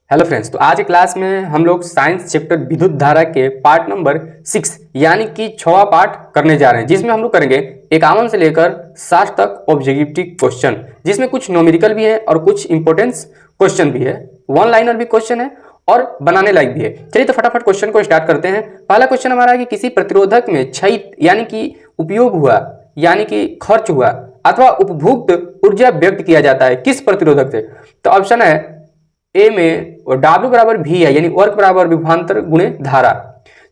Hello friends, तो आज की क्लास में हम लोग साइंस चैप्टर विद्युत धारा के पार्ट नंबर 6 यानी कि 6वां पार्ट करने जा रहे हैं, जिसमें हम लोग करेंगे 51 से लेकर 60 तक ऑब्जेक्टिव क्वेश्चन, जिसमें कुछ न्यूमेरिकल भी है और कुछ इंपॉर्टेंस क्वेश्चन भी है, वन लाइनर भी क्वेश्चन है और बनाने लायक भी है। चलिए तो फटाफट क्वेश्चन को स्टार्ट करते हैं। पहला क्वेश्चन हमारा है कि किसी प्रतिरोधक में क्षय यानी कि उपयोग हुआ यानी कि खर्च हुआ अथवा उपभोक्त ऊर्जा व्यक्त किया जाता है किस प्रतिरोधक से। तो ऑप्शन है ए में W बराबर भी है यानी वर्क बराबर विभवांतर गुणे धारा।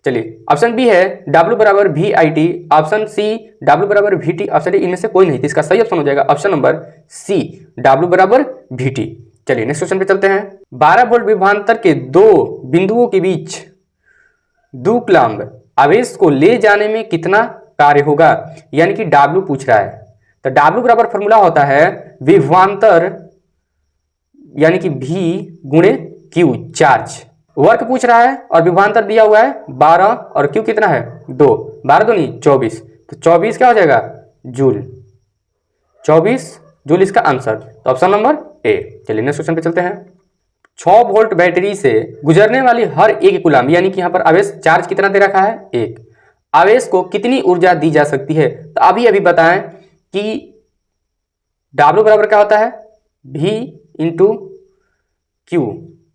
चलिए ऑप्शन बी है W बराबर भी I T, option C W बराबर भी टी, ऑप्शन डी इनमें से कोई नहीं, तो इसका सही ऑप्शन हो जाएगा ऑप्शन नंबर सी W बराबर भी टी। चलिए नेक्स्ट क्वेश्चन पे चलते हैं। 12 वोल्ट विभवांतर के दो बिंदुओं के बीच 2 कूलम्ब आवेश को ले जाने में कितना कार्य होगा यानी कि W पूछ रहा है। तो W बराबर फॉर्मूला होता है विभवांतर यानी कि V गुणे Q चार्ज। वर्क पूछ रहा है और विभवांतर दिया हुआ है 12 और Q कितना है 2, 12 2 नहीं 24, तो 24 क्या हो जाएगा जूल, 24 जूल इसका आंसर, तो ऑप्शन नंबर ए। चलिए नेक्स्ट क्वेश्चन पे चलते हैं। 6 वोल्ट बैटरी से गुजरने वाली हर एक कूलम्ब यानी कि यहाँ पर आवेश चार्ज कितना दे रखा है 1, आवेश को कितनी ऊर्जा दी जा सकती है। तो अभी बताएं कि W बराबर क्या होता है V इंटू Q,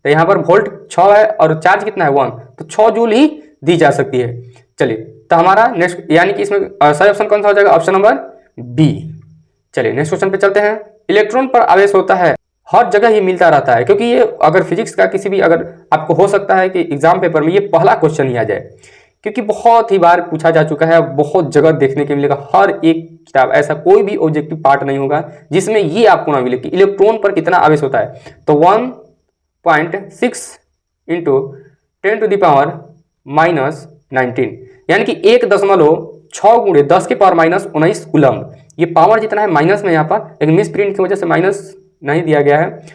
तो यहाँ पर वोल्ट 6 है और चार्ज कितना है 1, तो 6 जूल ही दी जा सकती है। चलिए तो हमारा नेक्स्ट यानी कि इसमें सही ऑप्शन कौन सा हो जाएगा ऑप्शन नंबर बी। चलिए नेक्स्ट क्वेश्चन पे चलते हैं। इलेक्ट्रॉन पर आवेश होता है हर जगह ही मिलता रहता है, क्योंकि ये अगर फिजिक्स का किसी भी अगर आपको हो सकता है कि एग्जाम पेपर में ये पहला क्वेश्चन ही आ जाए, क्योंकि बहुत ही बार पूछा जा चुका है, बहुत जगह देखने के मिलेगा। हर एक किताब ऐसा कोई भी ऑब्जेक्टिव पार्ट नहीं होगा जिसमें ये आपको ना मिले कि इलेक्ट्रॉन पर कितना आवेश होता है। तो 1.6 into 10 to the power minus 19 यानी कि 1.6 गुणे 10 के पावर माइनस 19 कूलम्ब। ये पावर जितना है माइनस में यहाँ पर एक मिस प्रिंट की वजह से माइनस नहीं दिया गया है,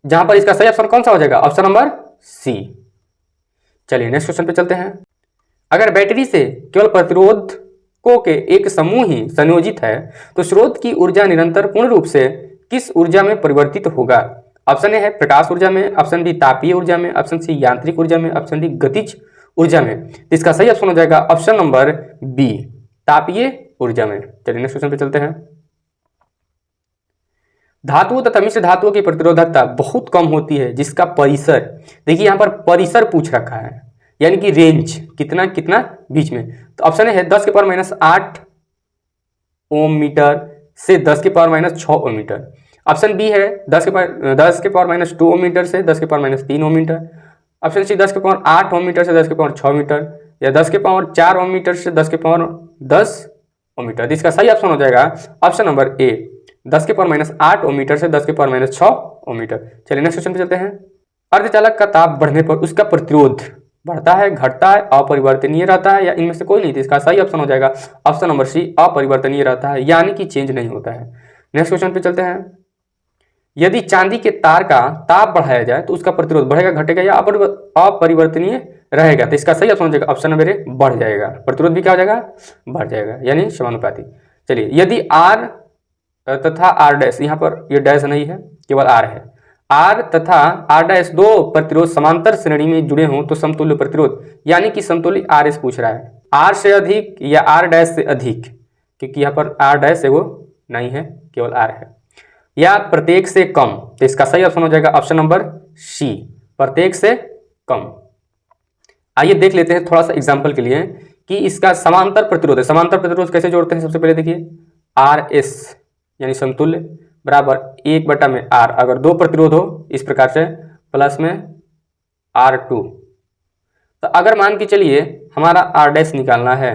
जहां पर इसका सही ऑप्शन कौन सा हो जाएगा ऑप्शन नंबर सी। चलिए नेक्स्ट क्वेश्चन पे चलते हैं। अगर बैटरी से केवल प्रतिरोधकों के एक समूह ही संयोजित है तो स्रोत की ऊर्जा निरंतर पूर्ण रूप से किस ऊर्जा में परिवर्तित होगा। ऑप्शन ए है प्रकाश ऊर्जा में, ऑप्शन बी तापीय ऊर्जा में, ऑप्शन सी यांत्रिक ऊर्जा में, ऑप्शन डी गतिज ऊर्जा में। तो इसका सही ऑप्शन हो जाएगा ऑप्शन नंबर बी तापीय ऊर्जा में। चलिए नेक्स्ट क्वेश्चन पे चलते हैं। धातुओं तथा मिश्र धातुओं की प्रतिरोधकता बहुत कम होती है जिसका परिसर, देखिए यहाँ पर परिसर पूछ रखा है यानी कि रेंज कितना कितना बीच में। तो ऑप्शन ए है 10 के पावर माइनस 8 ओम मीटर से 10 के पावर माइनस 6 ओम मीटर। ऑप्शन बी है 10 के पावर माइनस 2 ओम मीटर से 10 के पावर माइनस 3 ओम मीटर। ऑप्शन सी 10 के पावर 8 ओम मीटर से 10 के पावर 6 मीटर, या 10 के पावर 4 ओम मीटर से 10 के पावर 10 ओम मीटर। तो इसका सही ऑप्शन हो जाएगा ऑप्शन नंबर ए 10 के पावर माइनस 8 ओम मीटर से 10 के पावर माइनस 6 ओम मीटर। चलिए नेक्स्ट क्वेश्चन पे चलते हैं। अर्धचालक का ताप बढ़ने पर उसका प्रतिरोध बढ़ता है, घटता है, अपरिवर्तनीय रहता है, या इनमें से कोई नहीं। तो इसका सही ऑप्शन हो जाएगा ऑप्शन नंबर सी अपरिवर्तनीय रहता है यानी कि चेंज नहीं होता है। नेक्स्ट क्वेश्चन पे चलते हैं। यदि चांदी के तार का ताप बढ़ाया जाए तो उसका प्रतिरोध बढ़ेगा, घटेगा या अपरिवर्तनीय रहेगा। तो इसका सही ऑप्शन हो जाएगा ऑप्शन नंबर ए बढ़ जाएगा, प्रतिरोध भी क्या हो जाएगा बढ़ जाएगा यानी समानुपाती। चलिए यदि आर तथा आर डैश, यहाँ पर ये डैश नहीं है केवल आर है, आर तथा आर डैश दो प्रतिरोध समांतर श्रेणी में जुड़े हों तो समतुल्य प्रतिरोध यानी कि समतुल्य आर एस पूछ रहा है। आर से अधिक या आर डैश से अधिक, क्योंकि यहाँ पर आर डैश वो नहीं है केवल आर है, या प्रत्येक से कम। तो इसका सही ऑप्शन हो जाएगा ऑप्शन नंबर सी प्रत्येक से कम। आइए देख लेते हैं थोड़ा सा एग्जाम्पल के लिए कि इसका समांतर प्रतिरोध है। समांतर प्रतिरोध कैसे जोड़ते हैं, सबसे पहले देखिए आर एस यानी समतुल्य बराबर 1/r, अगर दो प्रतिरोध हो इस प्रकार से प्लस में R2। तो अगर मान के चलिए हमारा R डैश निकालना है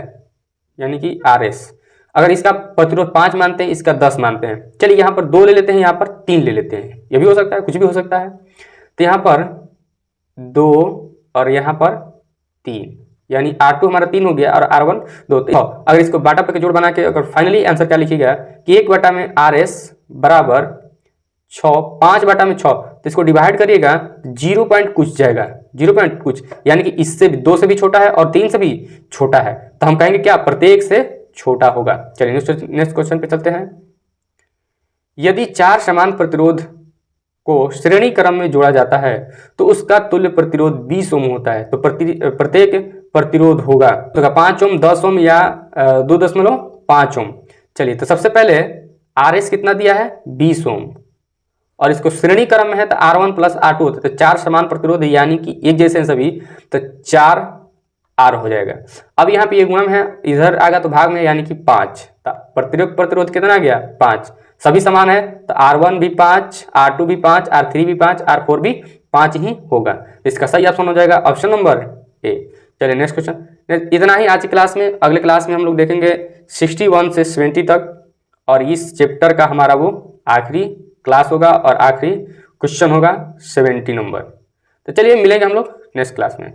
यानी कि RS, अगर इसका प्रतिरोध 5 मानते हैं, इसका 10 मानते हैं, चलिए यहाँ पर 2 ले लेते हैं, यहाँ पर 3 ले लेते हैं, ये भी हो सकता है, कुछ भी हो सकता है। तो यहाँ पर 2 और यहाँ पर 3 यानी R2 हमारा 3 हो गया और R1 2। तो अगर इसको बाटा पे जोड़ बना के अगर फाइनली आंसर क्या लिखिएगा कि 1/RS बराबर 6, 5/6, तो इसको डिवाइड करिएगा 0 पॉइंट कुछ जाएगा, 0 पॉइंट कुछ यानी कि इससे 2 से भी छोटा है और 3 से भी छोटा है, तो हम कहेंगे क्या प्रत्येक से छोटा होगा। चलिए नेक्स्ट क्वेश्चन पे चलते हैं। यदि 4 समान प्रतिरोध को श्रेणी क्रम में जोड़ा जाता है तो उसका तुल्य प्रतिरोध 20 ओम होता है। तो प्रत्येक प्रतिरोध होगा तो 5 ओम, 10 ओम या 2.5 ओम। चलिए, तो सबसे पहले RS कितना दिया है 20 ओम, और इसको श्रेणी क्रम में है तो R1 प्लस R2 होता है, तो 4 समान प्रतिरोध यानी कि एक जैसे हैं सभी, तो 4R हो जाएगा। अब यहाँ पे ये गुणन है, इधर आगा तो भाग में यानी कि 5, प्रतिरोध कितना आ गया 5, सभी समान है तो R1 भी 5, R2 भी 5, R3 भी 5, R4 भी 5 ही होगा। इसका सही ऑप्शन हो जाएगा ऑप्शन नंबर ए। चलिए नेक्स्ट क्वेश्चन। इतना ही आज की क्लास में, अगले क्लास में हम लोग देखेंगे 61 से 70 तक, और इस चैप्टर का हमारा वो आखिरी क्लास होगा और आखिरी क्वेश्चन होगा 70 नंबर। तो चलिए मिलेंगे हम लोग नेक्स्ट क्लास में।